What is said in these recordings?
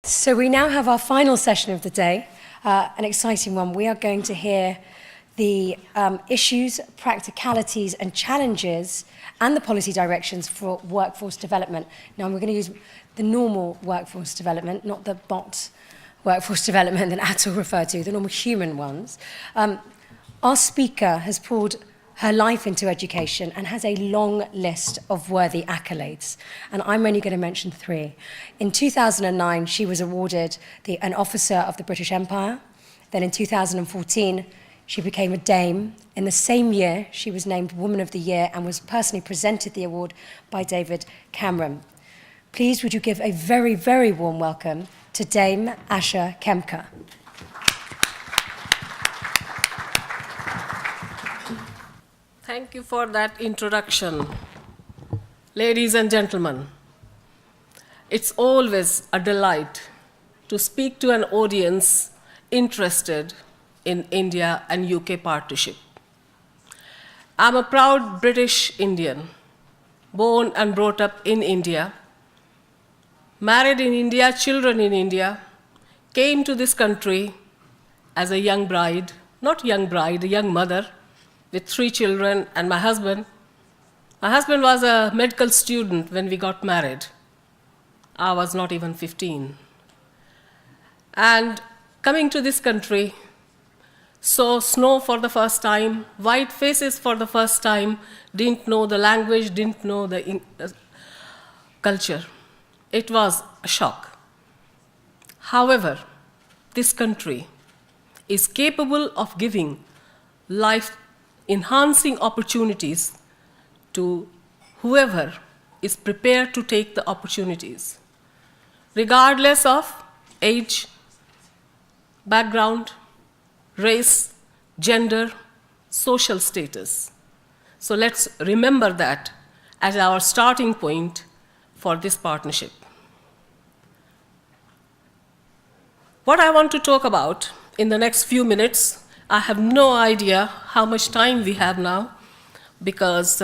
So we now have our final session of the day, an exciting one. We are going to hear the issues, practicalities and challenges and the policy directions for workforce development. Now we're going to use the normal workforce development, not the bot workforce development that Atul referred to, the normal human ones. Our speaker has poured her life into education and has a long list of worthy accolades. And I'm only going to mention three. In 2009, she was awarded an officer of the British Empire. Then in 2014, she became a dame. In the same year, she was named Woman of the Year and was personally presented the award by David Cameron. Please, would you give a very, very warm welcome to Dame Asha Khemka. Thank you for that introduction. Ladies and gentlemen, it's always a delight to speak to an audience interested in India and UK partnership. I'm a proud British Indian, born and brought up in India, married in India, children in India, came to this country as a young bride, not young bride, a young mother, with 3 children and my husband. My husband was a medical student when we got married. I was not even 15. And coming to this country, saw snow for the first time, white faces for the first time, didn't know the language, didn't know the culture. It was a shock. However, this country is capable of giving life-enhancing opportunities to whoever is prepared to take the opportunities, regardless of age, background, race, gender, social status. So let's remember that as our starting point for this partnership. What I want to talk about in the next few minutes, I have no idea how much time we have now, because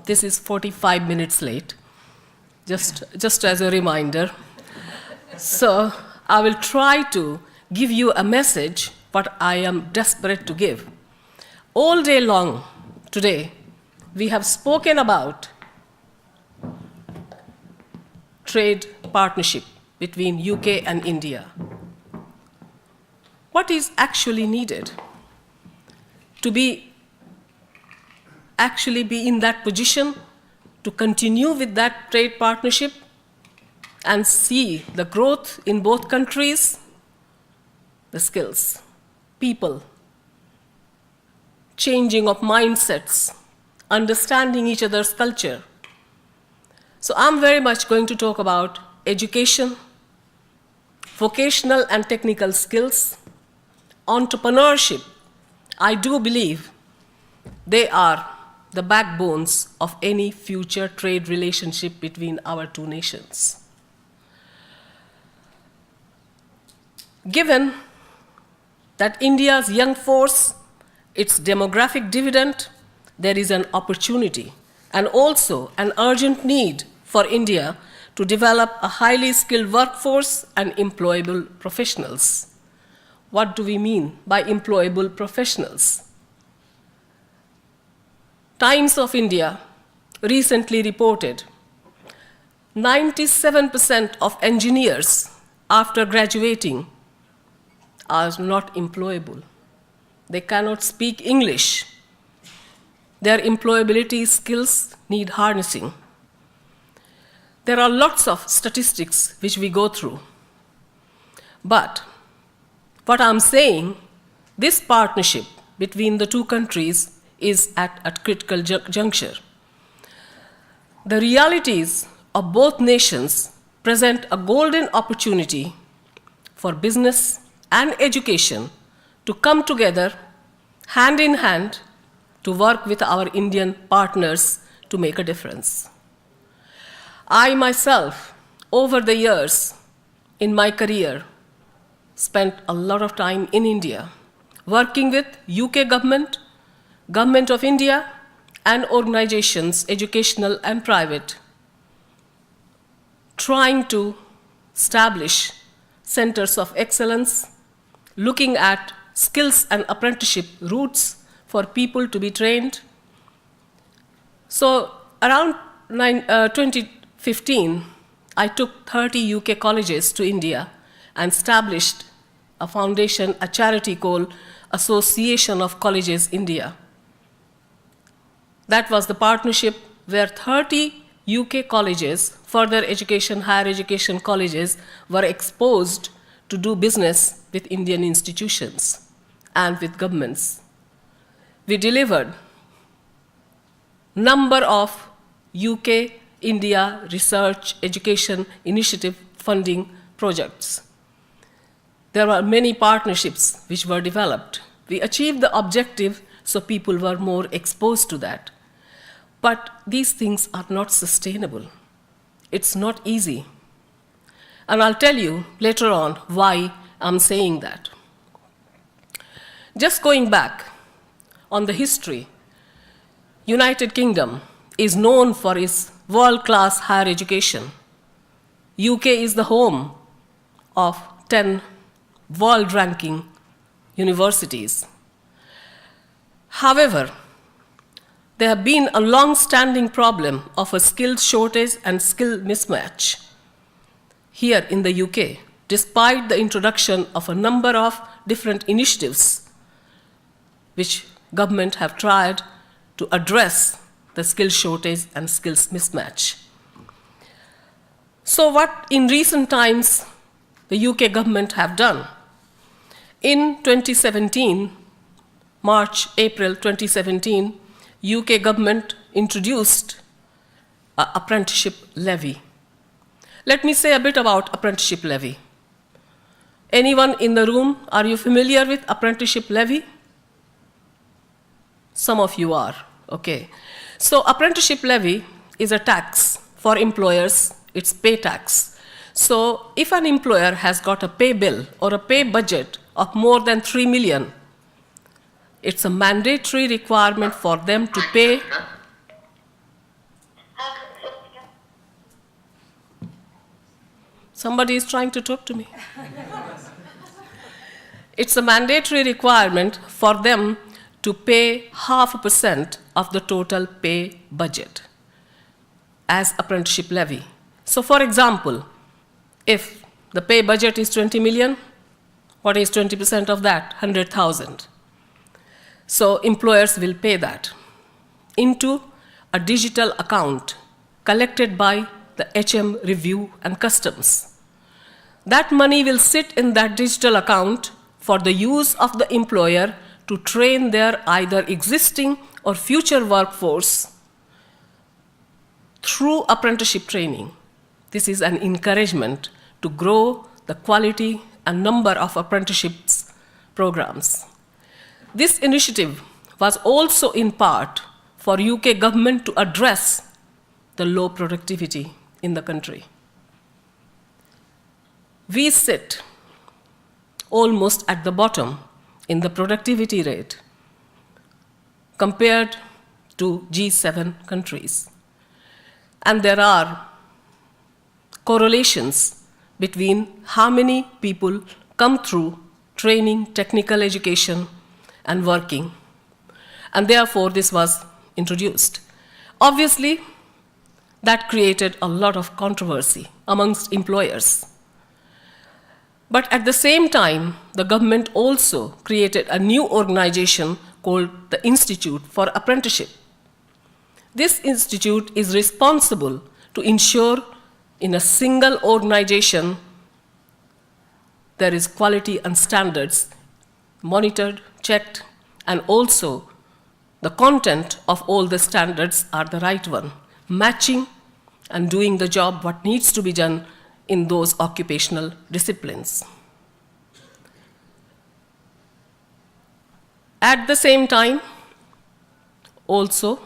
this is 45 minutes late, just as a reminder. So I will try to give you a message what I am desperate to give. All day long today, we have spoken about trade partnership between UK and India. What is actually needed to actually be in that position to continue with that trade partnership and see the growth in both countries? The skills, people, changing of mindsets, understanding each other's culture. So I'm very much going to talk about education, vocational and technical skills, entrepreneurship. I do believe they are the backbones of any future trade relationship between our two nations. Given that India's young force, its demographic dividend, there is an opportunity and also an urgent need for India to develop a highly skilled workforce and employable professionals. What do we mean by employable professionals? Times of India recently reported 97% of engineers after graduating are not employable. They cannot speak English. Their employability skills need harnessing. There are lots of statistics which we go through. But what I'm saying, this partnership between the two countries is at a critical juncture. The realities of both nations present a golden opportunity for business and education to come together hand in hand to work with our Indian partners to make a difference. I myself, over the years in my career, spent a lot of time in India, working with UK government, Government of India, and organizations, educational and private, trying to establish centers of excellence, looking at skills and apprenticeship routes for people to be trained. So around 2015, I took 30 UK colleges to India and established a foundation, a charity called Association of Colleges India. That was the partnership where 30 UK colleges, further education, higher education colleges, were exposed to do business with Indian institutions and with governments. We delivered number of UK India research education initiative funding projects. There were many partnerships which were developed. We achieved the objective, so people were more exposed to that. But these things are not sustainable. It's not easy. And I'll tell you later on why I'm saying that. Just going back on the history, United Kingdom is known for its world-class higher education. UK is the home of 10 world-ranking universities. However, there have been a long-standing problem of a skills shortage and skill mismatch here in the UK, despite the introduction of a number of different initiatives which government have tried to address the skills shortage and skills mismatch. So what in recent times the UK government have done? In 2017, March, April 2017, UK government introduced an apprenticeship levy. Let me say a bit about apprenticeship levy. Anyone in the room, are you familiar with apprenticeship levy? Some of you are, okay. So apprenticeship levy is a tax for employers, it's pay tax. So if an employer has got a pay bill or a pay budget of more than 3 million, it's a mandatory requirement for them to pay. Somebody is trying to talk to me. It's a mandatory requirement for them to pay 0.5% of the total pay budget as apprenticeship levy. So for example, if the pay budget is 20 million, what is 20% of that? 100,000. So employers will pay that into a digital account collected by the HM Review and Customs. That money will sit in that digital account for the use of the employer to train their either existing or future workforce through apprenticeship training. This is an encouragement to grow the quality and number of apprenticeships programs. This initiative was also in part for UK government to address the low productivity in the country. We sit almost at the bottom in the productivity rate compared to G7 countries. And there are correlations between how many people come through training, technical education, and working. And therefore, this was introduced. Obviously, that created a lot of controversy amongst employers. But at the same time, the government also created a new organization called the Institute for Apprenticeship. This institute is responsible to ensure in a single organization there is quality and standards monitored, checked, and also the content of all the standards are the right one, matching and doing the job what needs to be done in those occupational disciplines. At the same time, also,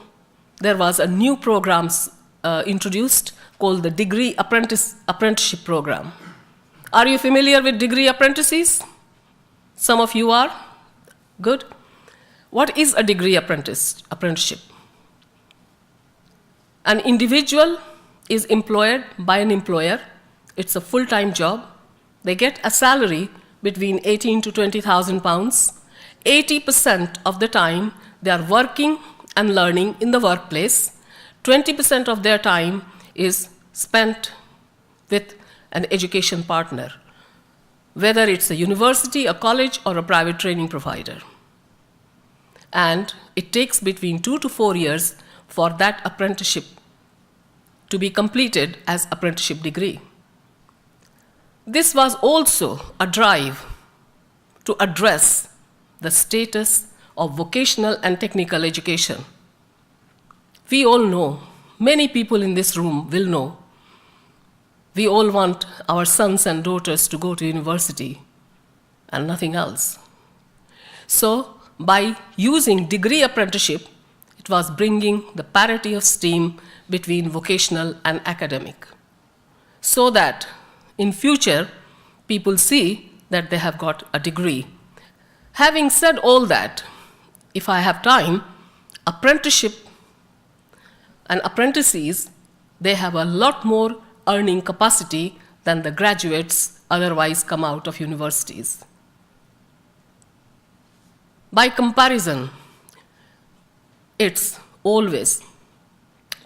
there was a new program introduced called the Degree Apprenticeship Program. Are you familiar with degree apprentices? Some of you are? Good. What is a degree apprenticeship? An individual is employed by an employer. It's a full-time job. They get a salary between 18 to 20,000 pounds. 80% of the time they are working and learning in the workplace. 20% of their time is spent with an education partner, whether it's a university, a college, or a private training provider. And it takes between 2 to 4 years for that apprenticeship to be completed as apprenticeship degree. This was also a drive to address the status of vocational and technical education. We all know, many people in this room will know, we all want our sons and daughters to go to university and nothing else. So, by using degree apprenticeship, it was bringing the parity of STEAM between vocational and academic, so that in future, people see that they have got a degree. Having said all that, if I have time, apprenticeship and apprentices, they have a lot more earning capacity than the graduates otherwise come out of universities. By comparison, it's always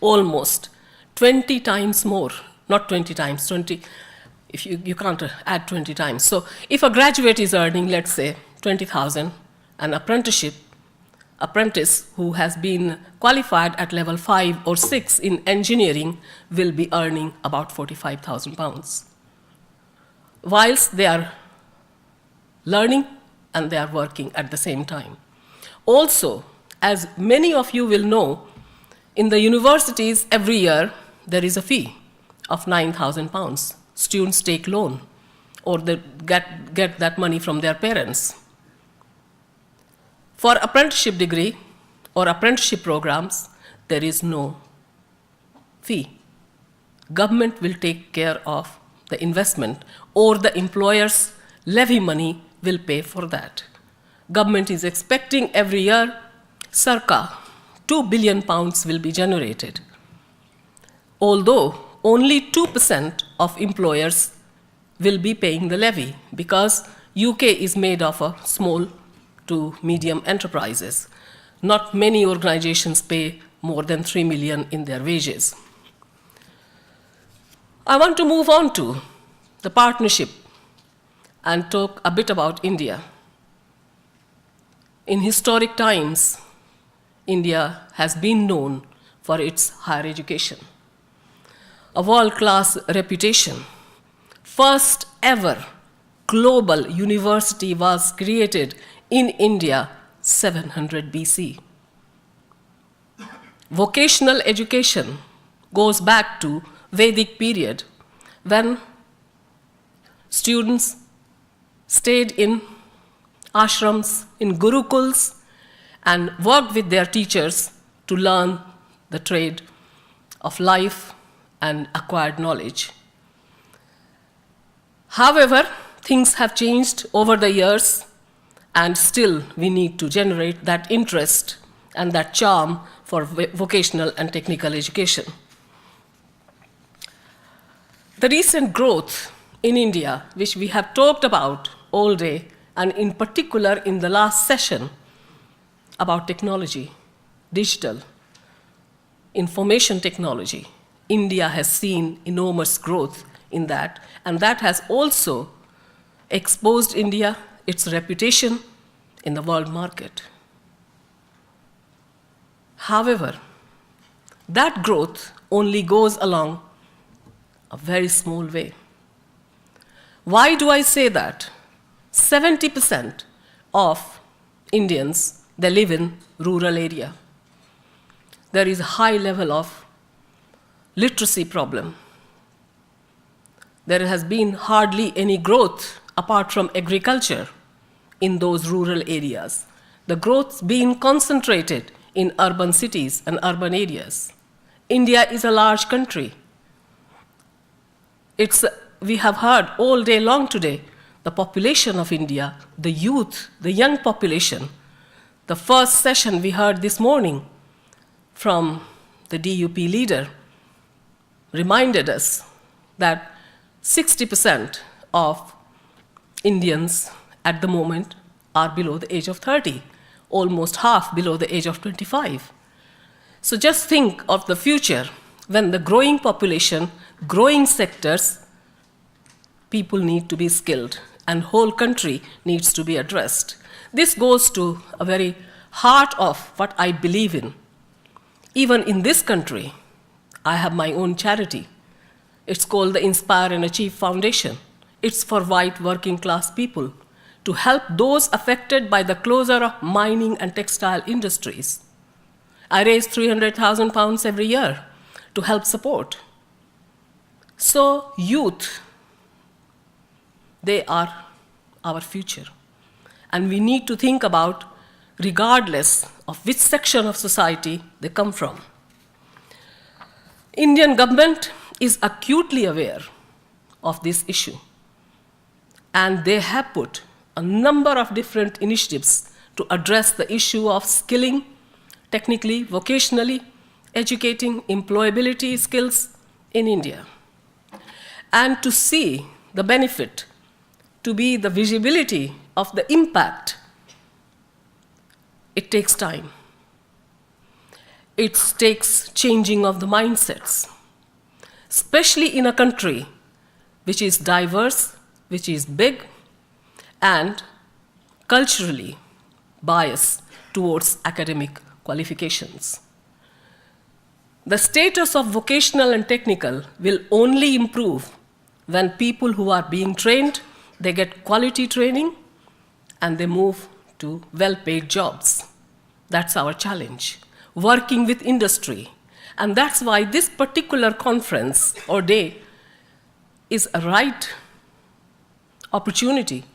almost 20 times more, not 20 times, 20, if you can't add 20 times. So if a graduate is earning, let's say, 20,000, an apprentice who has been qualified at level 5 or 6 in engineering will be earning about 45,000 pounds, whilst they are learning and they are working at the same time. Also, as many of you will know, in the universities every year there is a fee of 9,000 pounds. Students take loan or they get that money from their parents. For apprenticeship degree or apprenticeship programs, there is no fee. Government will take care of the investment, or the employer's levy money will pay for that. Government is expecting every year circa 2 billion pounds will be generated, although only 2% of employers will be paying the levy, because UK is made of a small to medium enterprises. Not many organizations pay more than 3 million in their wages. I want to move on to the partnership and talk a bit about India. In historic times, India has been known for its higher education, a world-class reputation. First ever global university was created in India 700 BC. Vocational education goes back to Vedic period, when students stayed in ashrams, in gurukuls, and worked with their teachers to learn the trade of life and acquired knowledge. However, things have changed over the years, and still we need to generate that interest and that charm for vocational and technical education. The recent growth in India, which we have talked about all day, and in particular in the last session about technology, digital, information technology, India has seen enormous growth in that, and that has also exposed India, its reputation in the world market. However, that growth only goes along a very small way. Why do I say that? 70% of Indians, they live in rural area. There is a high level of literacy problem. There has been hardly any growth apart from agriculture in those rural areas. The growth's been concentrated in urban cities and urban areas. India is a large country. We have heard all day long today, the population of India, the youth, the young population. The first session we heard this morning from the DUP leader reminded us that 60% of Indians at the moment are below the age of 30, almost half below the age of 25. So just think of the future when the growing population, growing sectors, people need to be skilled and whole country needs to be addressed. This goes to a very heart of what I believe in. Even in this country, I have my own charity. It's called the Inspire and Achieve Foundation. It's for white working class people to help those affected by the closure of mining and textile industries. I raise £300,000 every year to help support. So youth, they are our future. And we need to think about, regardless of which section of society they come from. Indian government is acutely aware of this issue. And they have put a number of different initiatives to address the issue of skilling, technically, vocationally, educating employability skills in India. And to see the benefit, to be the visibility of the impact, it takes time. It takes changing of the mindsets, especially in a country which is diverse, which is big, and culturally biased towards academic qualifications. The status of vocational and technical will only improve when people who are being trained, they get quality training, and they move to well-paid jobs. That's our challenge, working with industry. And that's why this particular conference or day is a right opportunity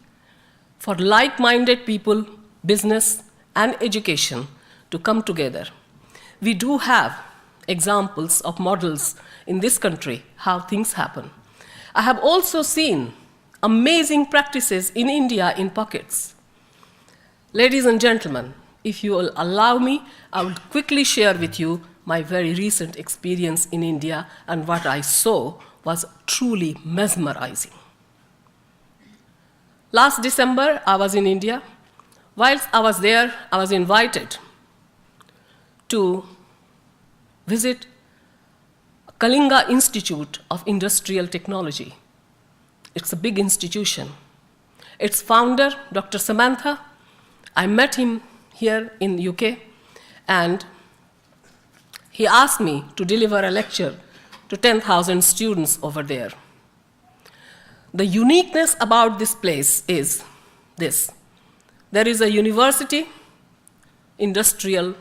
for like-minded people, business, and education to come together. We do have examples of models in this country, how things happen. I have also seen amazing practices in India in pockets. Ladies and gentlemen, if you will allow me, I will quickly share with you my very recent experience in India, and what I saw was truly mesmerizing. Last December, I was in India. Whilst I was there, I was invited to visit Kalinga Institute of Industrial Technology. It's a big institution. Its founder, Dr. Samantha, I met him here in the UK, and he asked me to deliver a lecture to 10,000 students over there. The uniqueness about this place is this. There is a university, industrial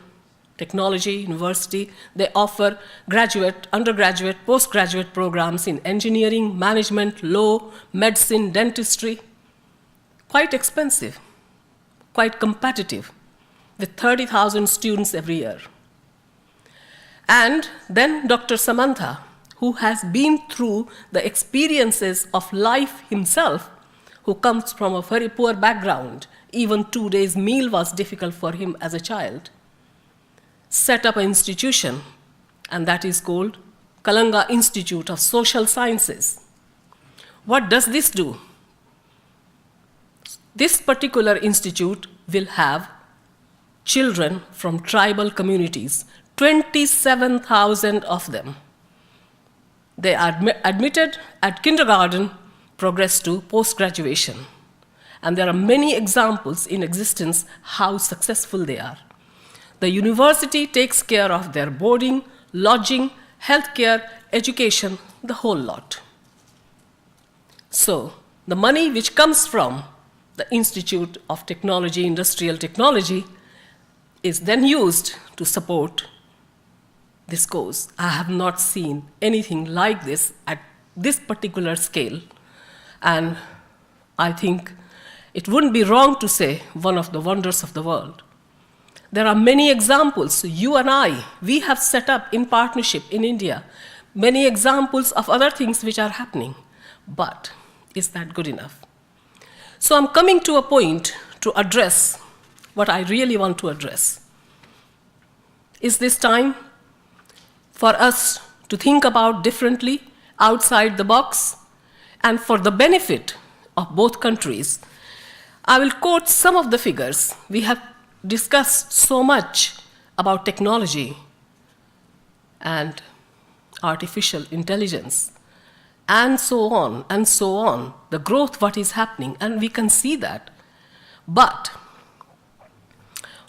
technology university. They offer graduate, undergraduate, postgraduate programs in engineering, management, law, medicine, dentistry. Quite expensive, quite competitive, with 30,000 students every year. And then Dr. Samantha, who has been through the experiences of life himself, who comes from a very poor background, even 2 days' meal was difficult for him as a child, set up an institution, and that is called Kalinga Institute of Social Sciences. What does this do? This particular institute will have children from tribal communities, 27,000 of them. They are admitted at kindergarten, progress to post-graduation. And there are many examples in existence how successful they are. The university takes care of their boarding, lodging, healthcare, education, the whole lot. So the money which comes from the Institute of Technology, Industrial Technology, is then used to support this cause. I have not seen anything like this at this particular scale. And I think it wouldn't be wrong to say one of the wonders of the world. There are many examples. You and I, we have set up in partnership in India many examples of other things which are happening. But is that good enough? So I'm coming to a point to address what I really want to address. Is this time for us to think about differently, outside the box, and for the benefit of both countries, I will quote some of the figures. We have discussed so much about technology and artificial intelligence, and so on, the growth, what is happening, and we can see that. But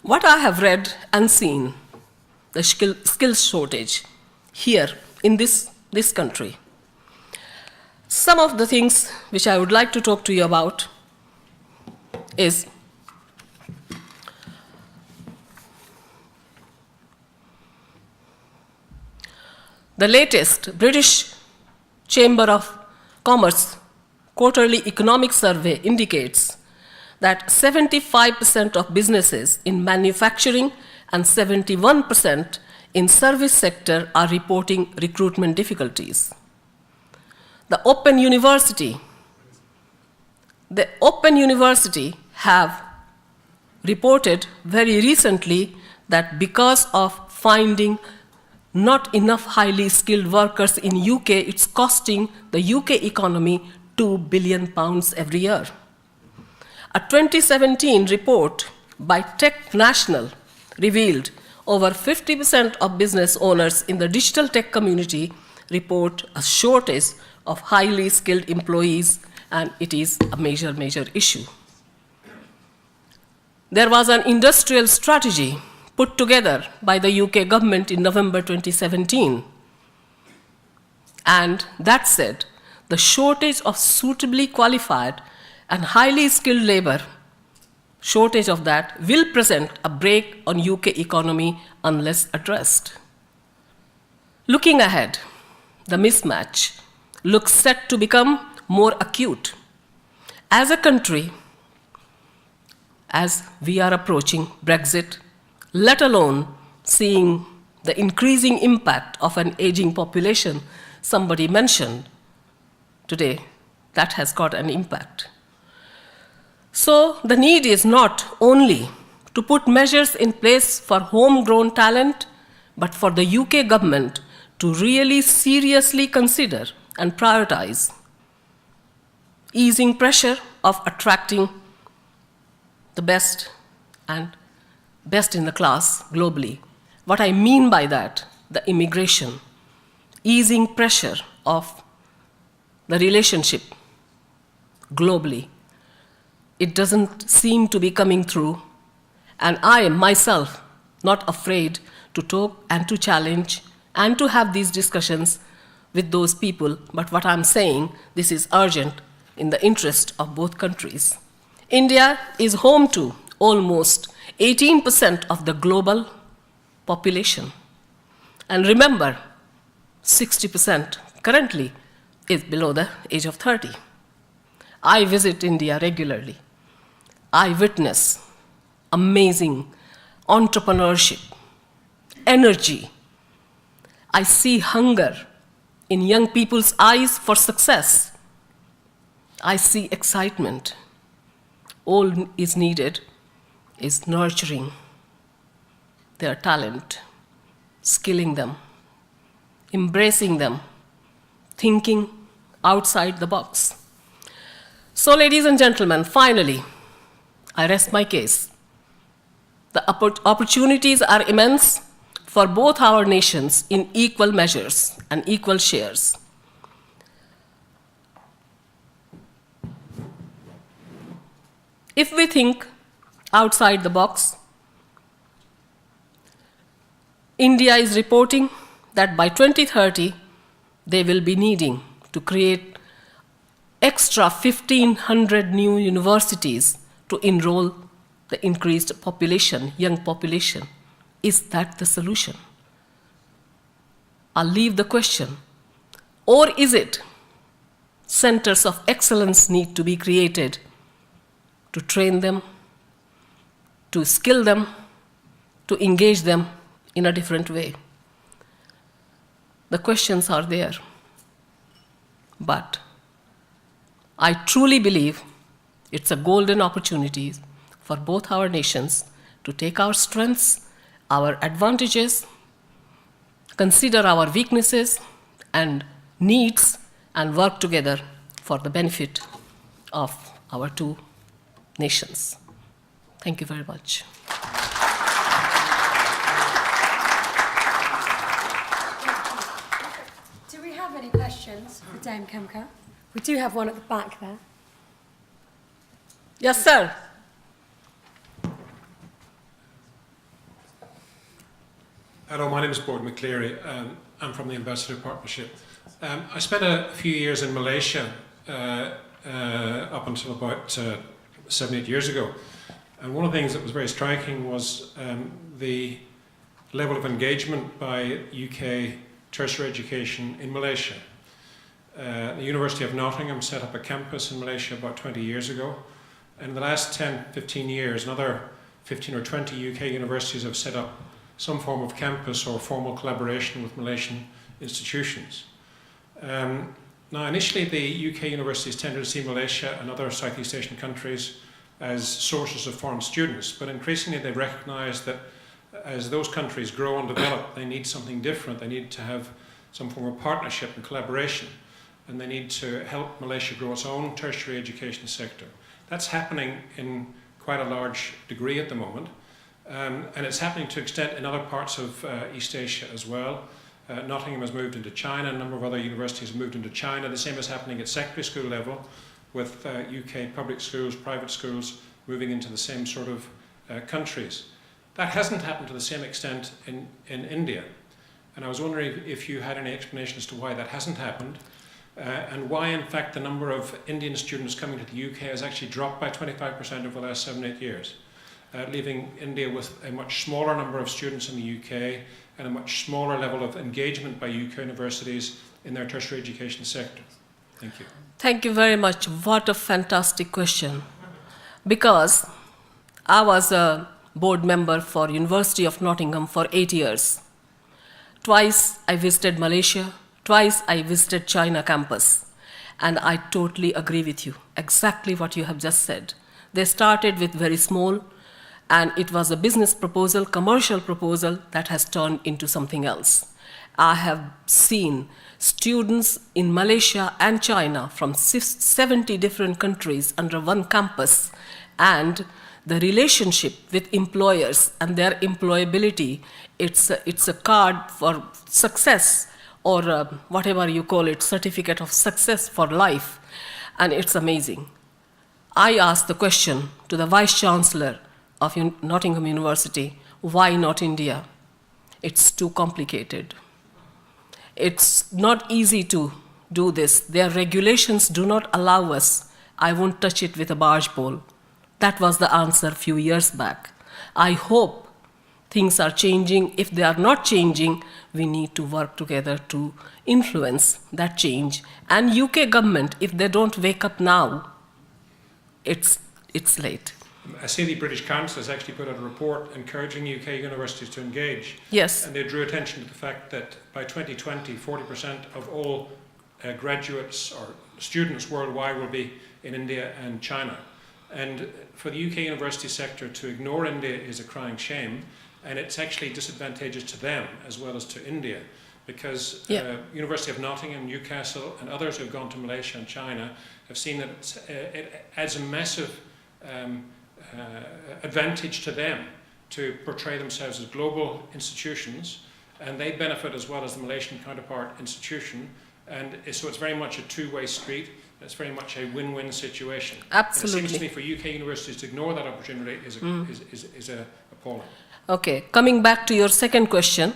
what I have read and seen, the skills shortage here in this country, some of the things which I would like to talk to you about is the latest British Chamber of Commerce quarterly economic survey indicates that 75% of businesses in manufacturing and 71% in service sector are reporting recruitment difficulties. The Open University have reported very recently that because of finding not enough highly skilled workers in UK, it's costing the UK economy £2 billion every year. A 2017 report by Tech National revealed over 50% of business owners in the digital tech community report a shortage of highly skilled employees, and it is a major, major issue. There was an industrial strategy put together by the UK government in November 2017. And that said, the shortage of suitably qualified and highly skilled labor, shortage of that will present a brake on UK economy unless addressed. Looking ahead, the mismatch looks set to become more acute. As a country, as we are approaching Brexit, let alone seeing the increasing impact of an aging population, somebody mentioned today, that has got an impact. So the need is not only to put measures in place for homegrown talent, but for the UK government to really seriously consider and prioritize easing pressure of attracting the best and best in the class globally. What I mean by that, the immigration, easing pressure of the relationship globally. It doesn't seem to be coming through, and I am myself not afraid to talk and to challenge and to have these discussions with those people, but what I'm saying, this is urgent in the interest of both countries. India is home to almost 18% of the global population. And remember, 60% currently is below the age of 30. I visit India regularly. I witness amazing entrepreneurship, energy. I see hunger in young people's eyes for success. I see excitement. All is needed is nurturing their talent, skilling them, embracing them, thinking outside the box. So, ladies and gentlemen, finally, I rest my case. The opportunities are immense for both our nations in equal measures and equal shares. If we think outside the box, India is reporting that by 2030, they will be needing to create extra 1,500 new universities to enroll the increased population, young population. Is that the solution? I'll leave the question. Or is it centers of excellence need to be created to train them, to skill them, to engage them in a different way? The questions are there. But I truly believe it's a golden opportunity for both our nations to take our strengths, our advantages, consider our weaknesses and needs, and work together for the benefit of our two nations. Thank you very much. Do we have any questions for Dame Kemker? We do have one at the back there. Yes, sir. Hello, my name is Boyd McCleary. I'm from the Ambassador Partnership. I spent a few years in Malaysia up until about 7-8 years ago. And one of the things that was very striking was the level of engagement by UK tertiary education in Malaysia. The University of Nottingham set up a campus in Malaysia about 20 years ago. And in the last 10, 15 years, another 15 or 20 UK universities have set up some form of campus or formal collaboration with Malaysian institutions. Now, initially, the UK universities tended to see Malaysia and other Southeast Asian countries as sources of foreign students, but increasingly they recognise that as those countries grow and develop, they need something different. They need to have some form of partnership and collaboration, and they need to help Malaysia grow its own tertiary education sector. That's happening in quite a large degree at the moment. And it's happening to extent in other parts of East Asia as well. Nottingham has moved into China, a number of other universities have moved into China. The same is happening at secondary school level with UK public schools, private schools moving into the same sort of countries. That hasn't happened to the same extent in India. And I was wondering if you had any explanation as to why that hasn't happened and why, in fact, the number of Indian students coming to the UK has actually dropped by 25% over the last 7-8 years. Leaving India with a much smaller number of students in the UK and a much smaller level of engagement by UK universities in their tertiary education sector. Thank you. Thank you very much. What a fantastic question. Because I was a board member for University of Nottingham for 8 years. Twice I visited Malaysia, twice I visited China campus. And I totally agree with you, exactly what you have just said. They started with very small, and it was a business proposal, commercial proposal that has turned into something else. I have seen students in Malaysia and China from 70 different countries under one campus, and the relationship with employers and their employability, it's a card for success, or whatever you call it, certificate of success for life, and it's amazing. I asked the question to the Vice Chancellor of Nottingham University, why not India? It's too complicated. It's not easy to do this. Their regulations do not allow us. I won't touch it with a barge pole. That was the answer a few years back. I hope things are changing. If they are not changing, we need to work together to influence that change. And UK government, if they don't wake up now, it's late. I see the British Council has actually put out a report encouraging UK universities to engage. Yes. And they drew attention to the fact that by 2020, 40% of all graduates or students worldwide will be in India and China. And for the UK university sector to ignore India is a crying shame, and it's actually disadvantageous to them as well as to India, because University of Nottingham, Newcastle and others who have gone to Malaysia and China have seen that it adds a massive advantage to them to portray themselves as global institutions, and they benefit as well as the Malaysian counterpart institution, and so it's very much a two-way street. It's very much a win-win situation. Absolutely. And it seems to me for UK universities to ignore that opportunity is appalling. Okay, coming back to your second question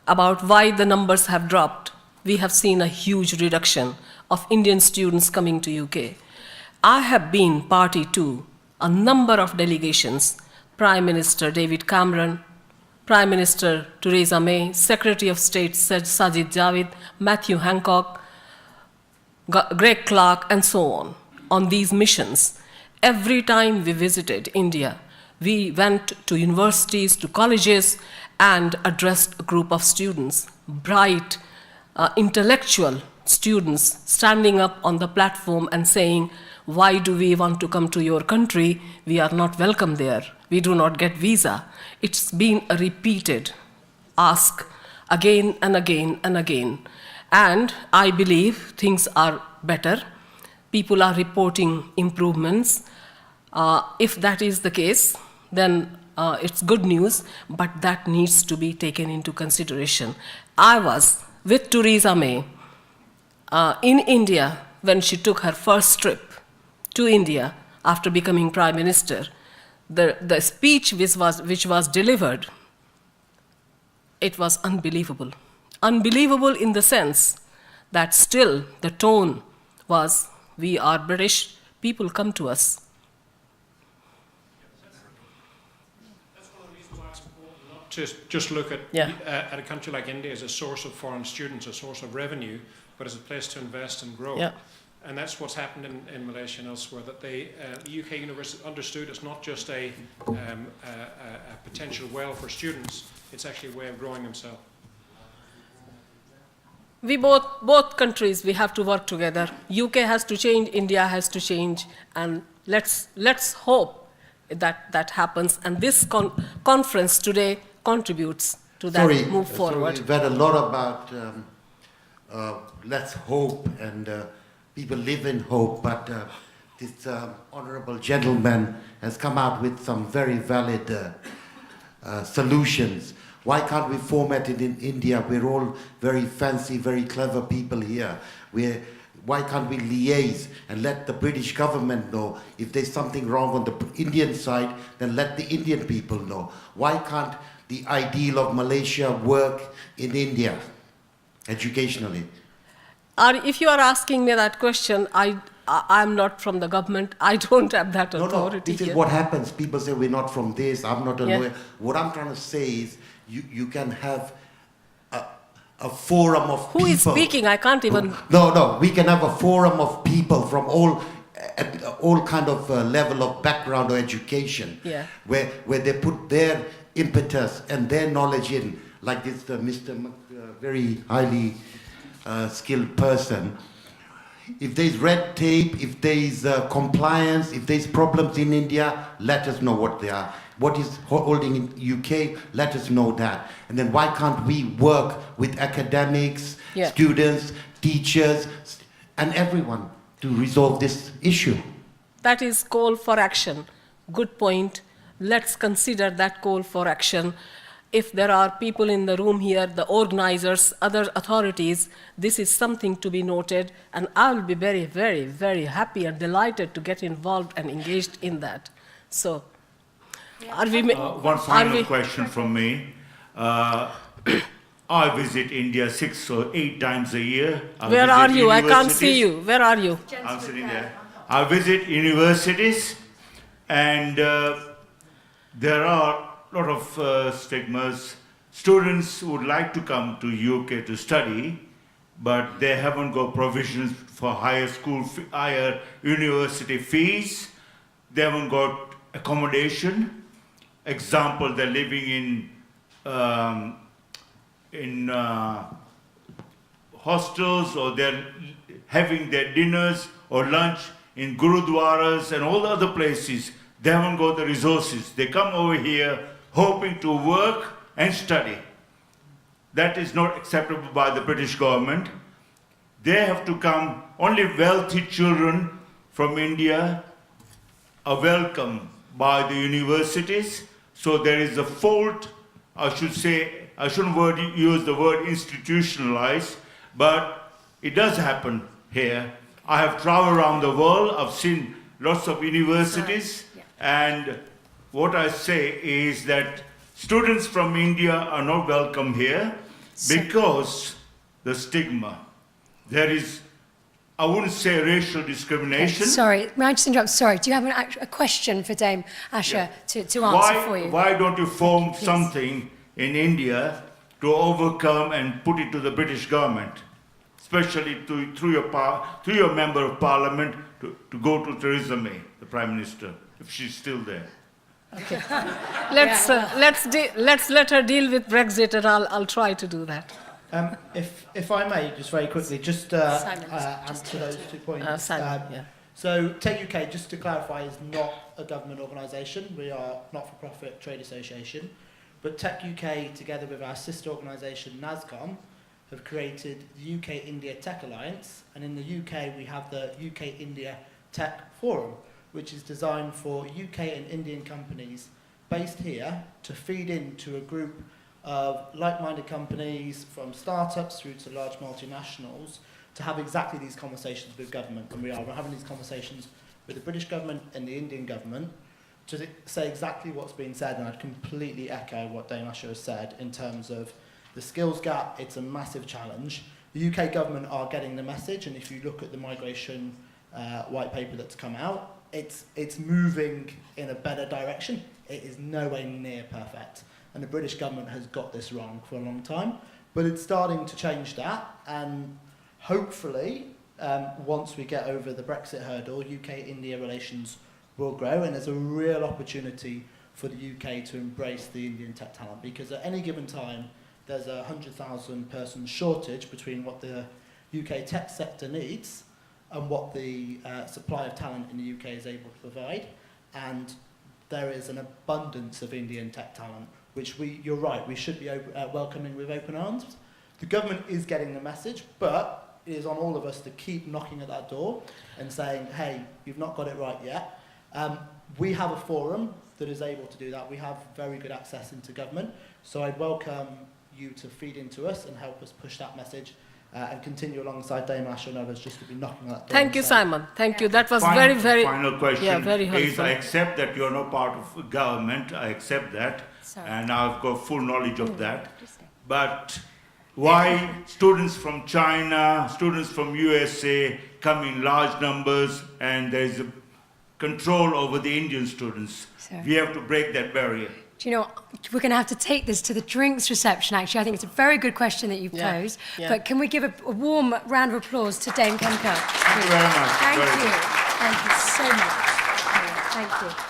about why the numbers have dropped. We have seen a huge reduction of Indian students coming to UK. I have been party to a number of delegations, Prime Minister David Cameron, Prime Minister Theresa May, Secretary of State Sajid Javid, Matthew Hancock, Greg Clark, and so on these missions. Every time we visited India, we went to universities, to colleges, and addressed a group of students, bright, intellectual students, standing up on the platform and saying, why do we want to come to your country? We are not welcome there. We do not get visa. It's been a repeated ask again and again and again. And I believe things are better. people are reporting improvements. If that is the case, then it's good news, but that needs to be taken into consideration. I was with Theresa May in India when she took her first trip to India after becoming Prime Minister. The speech which was delivered, it was unbelievable. Unbelievable in the sense that still the tone was, we are British, people come to us. To just look at, Yeah. At a country like India as a source of foreign students, a source of revenue, but as a place to invest and grow. Yeah. And that's what's happened in Malaysia and elsewhere, that the UK university understood it's not just a potential well for students, it's actually a way of growing themselves. We both countries, we have to work together. UK has to change, India has to change, and let's hope that happens. And this conference today contributes to that move forward. We've had a lot about let's hope, and people live in hope, but this honorable gentleman has come out with some very valid solutions. Why can't we format it in India? We're all very fancy, very clever people here. Why can't we liaise and let the British government know if there's something wrong on the Indian side, then let the Indian people know. Why can't the ideal of Malaysia work in India educationally? If you are asking me that question, I'm not from the government. I don't have that authority. No, this is here. what happens. People say we're not from this, I'm not a Yeah. lawyer. What I'm trying to say is you can have a forum of people. Who is speaking? I can't even... No, we can have a forum of people from all kind of level of background or education, Yeah. where they put their impetus and their knowledge in, like this Mr. Very highly skilled person. If there's red tape, if there's compliance, if there's problems in India, let us know what they are. What is holding in UK, let us know that. And then why can't we work with academics, Yeah. students, teachers, and everyone to resolve this issue? That is call for action. Good point. Let's consider that call for action. If there are people in the room here, the organizers, other authorities, this is something to be noted, and I will be very, very, very happy and delighted to get involved and engaged in that. So, One final question from me. I visit India 6 or 8 times a year. where are you? I can't see you. Where are you? I'm sitting there. I visit universities, and there are a lot of stigmas. Students would like to come to UK to study, but they haven't got provisions for higher university fees. They haven't got accommodation. Example, they're living in hostels, or they're having their dinners or lunch in gurudwaras and all the other places. They haven't got the resources. They come over here hoping to work and study. That is not acceptable by the British government. They have to come, only wealthy children from India are welcome by the universities. So there is a fault, I should say, I shouldn't use the word institutionalized, but it does happen here. I have traveled around the world, I've seen lots of universities, and what I say is that students from India are not welcome here because the stigma. There is, I wouldn't say racial discrimination. Sorry, may I just interrupt? Sorry, do you have a question for Dame Asha to answer for you? Why don't you form something in India to overcome and put it to the British government, especially through your member of parliament to go to Theresa May, the Prime Minister, if she's still there. Okay. Let's let her deal with Brexit, and I'll try to do that. If I may, just very quickly, just answer those 2 points. So Tech UK, just to clarify, is not a government organisation. We are not-for-profit trade association. But Tech UK, together with our sister organisation NASCOM, have created the UK-India Tech Alliance, and in the UK we have the UK-India Tech Forum, which is designed for UK and Indian companies based here to feed into a group of like-minded companies from startups through to large multinationals to have exactly these conversations with government. And we're having these conversations with the British government and the Indian government to say exactly what's been said, and I'd completely echo what Dame Asher has said in terms of the skills gap. It's a massive challenge. The UK government are getting the message, and if you look at the migration white paper that's come out, it's moving in a better direction. It is nowhere near perfect, and the British government has got this wrong for a long time, but it's starting to change that, and hopefully once we get over the Brexit hurdle, UK-India relations will grow, and there's a real opportunity for the UK to embrace the Indian tech talent, because at any given time there's a 100,000 person shortage between what the UK tech sector needs and what the supply of talent in the UK is able to provide. And there is an abundance of Indian tech talent, which you're right, we should be welcoming with open arms. The government is getting the message, but it is on all of us to keep knocking at that door and saying, hey, you've not got it right yet. We have a forum that is able to do that. We have very good access into government, so I'd welcome you to feed into us and help us push that message and continue alongside Dame Asher and others just to be knocking on that door. Thank you, Simon. Thank you. That was Final very question very is, helpful. I accept that you're not part of government, I accept that, Sorry. and I've got full knowledge of that. But why students from China, students from USA come in large numbers, and there's a control over the Indian students? Sorry. We have to break that barrier. Do you know, we're going to have to take this to the drinks reception, actually. I think it's a very good question that you've Yeah, posed. yeah. But can we give a warm round of applause to Dame Kemker? Thank you very much. Thank Very you. good. Thank you so much. Thank you.